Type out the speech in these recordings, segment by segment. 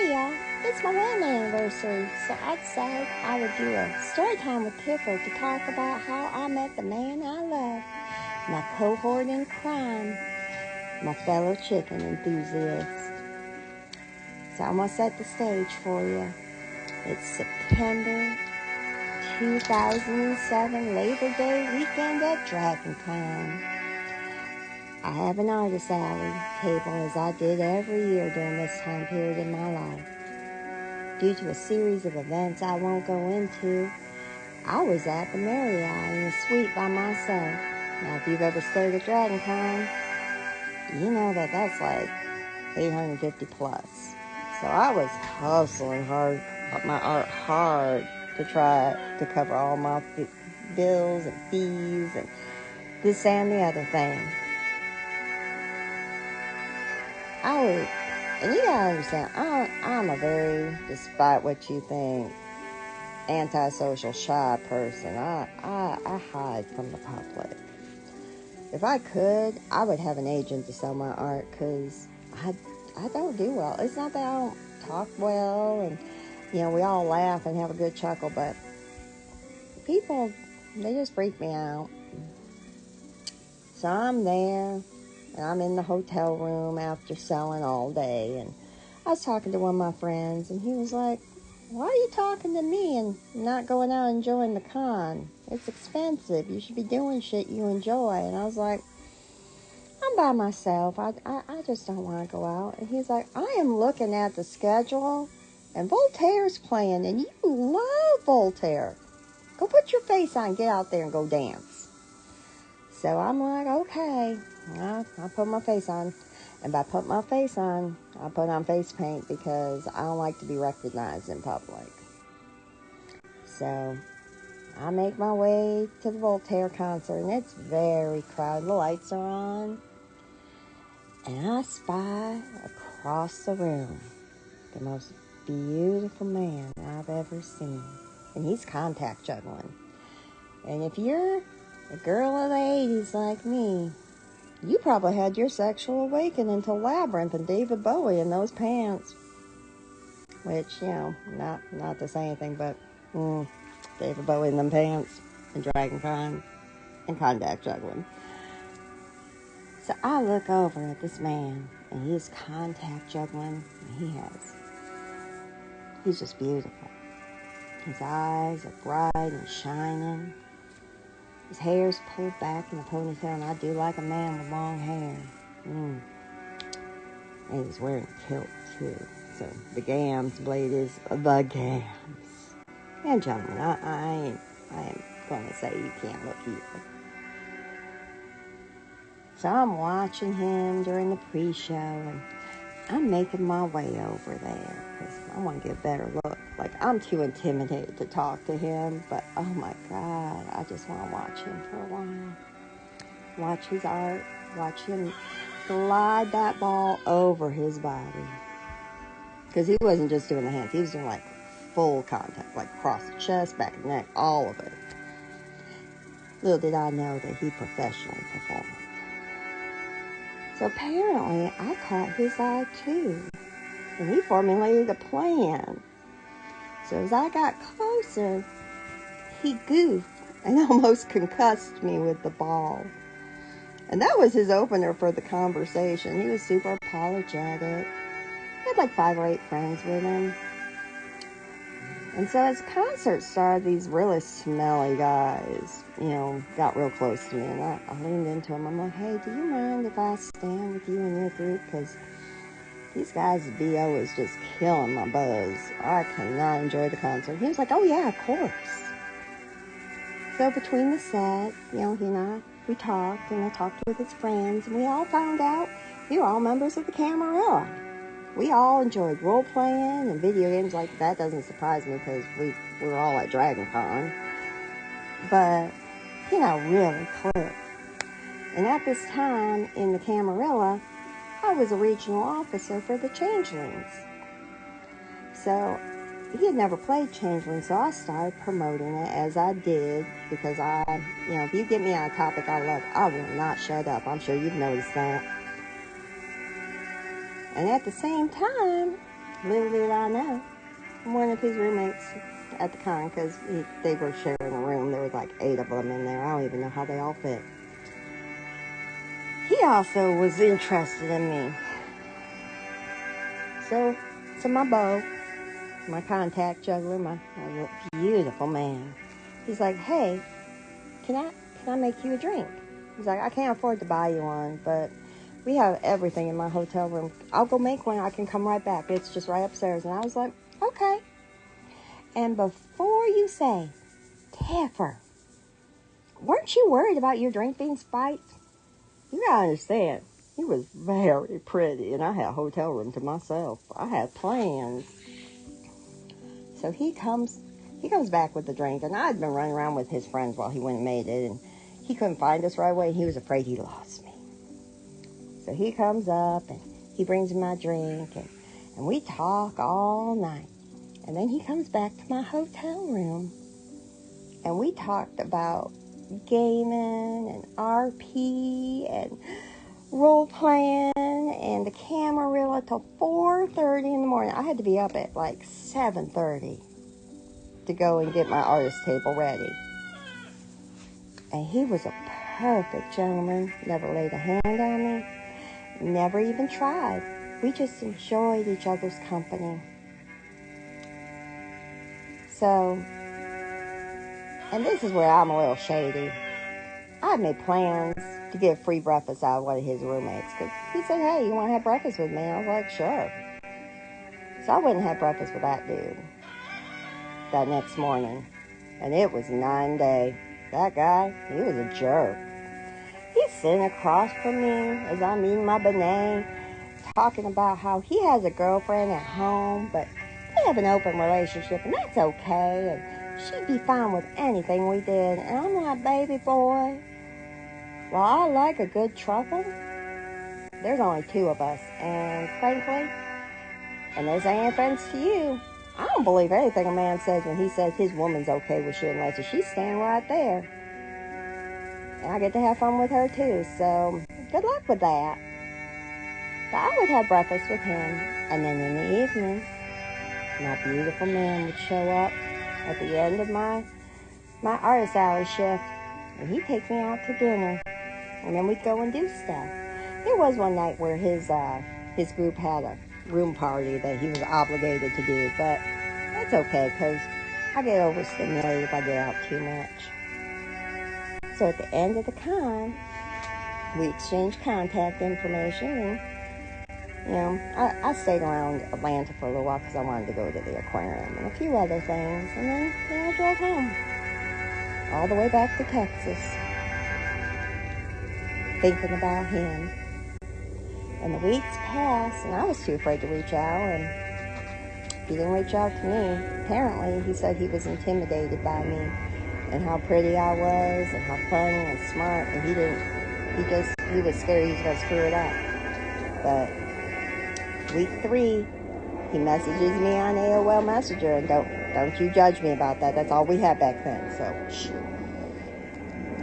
Hey y'all, it's my wedding anniversary, so I decided I would do a story time with Tiffer to talk about how I met the man I love, my cohort in crime, my fellow chicken enthusiast. So I'm going to set the stage for you. It's September 2007, Labor Day weekend at DragonCon. I have an artist alley table as I did every year during this time period in my life. Due to a series of events I won't go into, I was at the Marriott in a suite by myself. Now, if you've ever stayed at DragonCon, you know that that's like 850 plus. So I was hustling my art hard to try to cover all my bills and fees and this and the other thing. And you gotta understand, I'm a very, despite what you think, antisocial, shy person. I hide from the public. If I could, I would have an agent to sell my art because I don't do well. It's not that I don't talk well and, we all laugh and have a good chuckle, but people, they just freak me out. So I'm there, and I'm in the hotel room after selling all day, and I was talking to one of my friends, and he was like, "Why are you talking to me and not going out and enjoying the con? It's expensive. You should be doing shit you enjoy." And I was like, "I'm by myself. I just don't want to go out." And he's like, "I am looking at the schedule, and Voltaire's playing, and you love Voltaire. Go put your face on, get out there and go dance." So I'm like, okay, I put my face on. And by putting my face on, I put on face paint because I don't like to be recognized in public. So I make my way to the Voltaire concert, and it's very crowded. The lights are on. And I spy across the room the most beautiful man I've ever seen. And he's contact juggling. And if you're a girl of the 80s like me, you probably had your sexual awakening to Labyrinth and David Bowie in those pants. Which, not to say anything, but David Bowie in them pants and DragonCon and contact juggling. So I look over at this man, and he's contact juggling, and he's just beautiful. His eyes are bright and shining. His hair's pulled back in a ponytail, and I do like a man with long hair. And he's wearing a kilt, too. So the gams blade is the gams. And gentlemen, I ain't going to say you can't look either. So I'm watching him during the pre-show, and I'm making my way over there because I want to get a better look. Like, I'm too intimidated to talk to him, but oh my God, I just want to watch him for a while. Watch his art, watch him glide that ball over his body. Because he wasn't just doing the hands, he was doing like full contact, like across the chest, back and neck, all of it. Little did I know that he professionally performed. So apparently, I caught his eye too. And he formulated a plan. So as I got closer, he goofed and almost concussed me with the ball. And that was his opener for the conversation. He was super apologetic. He had like 5 or 8 friends with him. And so as the concert started, these really smelly guys, got real close to me. And I leaned into him. I'm like, "Hey, do you mind if I stand with you in your group? Because these guys' BO is just killing my buzz. I cannot enjoy the concert." He was like, "Oh yeah, of course." So between the set, he and I, we talked, and I talked with his friends, and we all found out we were all members of the Camarilla. We all enjoyed role-playing and video games. Like, that doesn't surprise me because we were all at DragonCon. But, really clicked. And at this time in the Camarilla, I was a regional officer for the Changelings. So he had never played Changeling, so I started promoting it as I did because if you get me on a topic I love, I will not shut up. I'm sure you've noticed that. And at the same time, little did I know, one of his roommates at the con, because they were sharing a room. There was like 8 of them in there. I don't even know how they all fit. He also was interested in me. So my beau, my contact juggler, my beautiful man, he's like, hey, can I make you a drink? He's like, I can't afford to buy you one, but we have everything in my hotel room. I'll go make one. I can come right back. It's just right upstairs. And I was like, okay. And before you say, Tiffer, weren't you worried about your drink being spiked? You gotta understand, he was very pretty, and I had a hotel room to myself. I had plans. So he comes back with the drink, and I'd been running around with his friends while he went and made it, and he couldn't find us right away, and he was afraid he lost me. So he comes up, and he brings me my drink, and we talk all night. And then he comes back to my hotel room, and we talked about gaming and RP and role-playing and the camera reel until 4:30 in the morning. I had to be up at like 7:30 to go and get my artist table ready. And he was a perfect gentleman, never laid a hand on me, never even tried. We just enjoyed each other's company. So, and this is where I'm a little shady. I had made plans to get free breakfast out of one of his roommates, because he said, hey, you want to have breakfast with me? I was like, sure. So I went and had breakfast with that dude that next morning, and it was 9-day. That guy, he was a jerk. He's sitting across from me as I'm eating my beignet, talking about how he has a girlfriend at home, but they have an open relationship, and that's okay, and she'd be fine with anything we did. And I'm like, baby boy, well, I like a good truffle. There's only 2 of us, and frankly, and this ain't offense to you, I don't believe anything a man says when he says his woman's okay with shit unless she's standing right there. And I get to have fun with her too, so good luck with that. But I would have breakfast with him, and then in the evening, my beautiful man would show up at the end of my artist alley shift, and he'd take me out to dinner, and then we'd go and do stuff. There was one night where his group had a room party that he was obligated to do, but that's okay, because I get overstimulated if I get out too much. So at the end of the con, we exchanged contact information, and I stayed around Atlanta for a little while because I wanted to go to the aquarium and a few other things, and then I drove home all the way back to Texas, thinking about him. And the weeks passed, and I was too afraid to reach out, and he didn't reach out to me. Apparently, he said he was intimidated by me and how pretty I was and how funny and smart, and he was scared he was going to screw it up. But week 3, he messages me on AOL Messenger, and don't you judge me about that. That's all we had back then, so shh.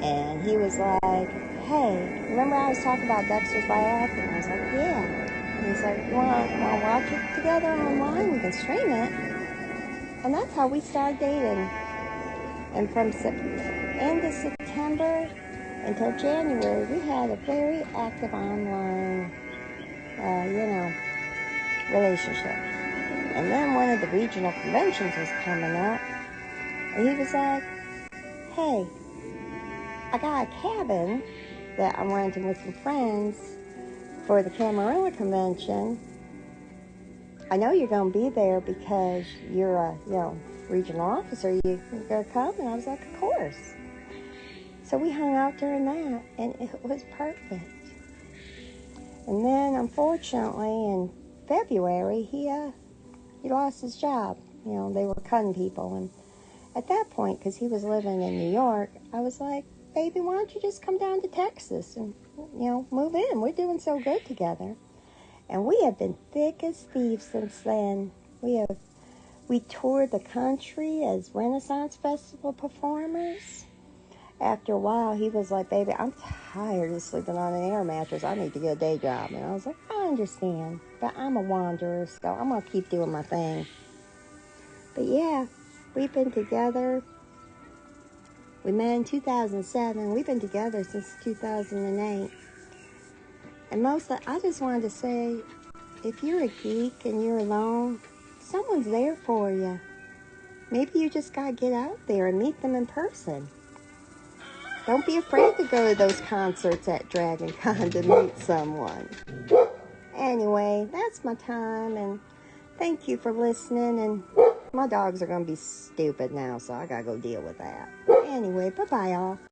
And he was like, hey, remember I was talking about Dexter's Lab? And I was like, yeah. And he's like, you want to watch it together online? We can stream it. And that's how we started dating. And from end of September until January, we had a very active online, relationship. And then one of the regional conventions was coming up, and he was like, hey, I got a cabin that I'm renting with some friends for the Camarilla convention. I know you're going to be there because you're a, regional officer. You going to come? And I was like, of course. So we hung out during that, and it was perfect. And then, unfortunately, in February, he lost his job. They were cutting people. And at that point, because he was living in New York, I was like, baby, why don't you just come down to Texas and, move in? We're doing so good together. And we have been thick as thieves since then. We toured the country as Renaissance Festival performers. After a while, he was like, baby, I'm tired of sleeping on an air mattress. I need to get a day job. And I was like, I understand. But I'm a wanderer, so I'm going to keep doing my thing. But yeah, we've been together. We met in 2007. We've been together since 2008. And mostly, I just wanted to say, if you're a geek and you're alone, someone's there for you. Maybe you just got to get out there and meet them in person. Don't be afraid to go to those concerts at Dragon Con to meet someone. Anyway, that's my time, and thank you for listening. And my dogs are going to be stupid now, so I got to go deal with that. Anyway, bye-bye, all.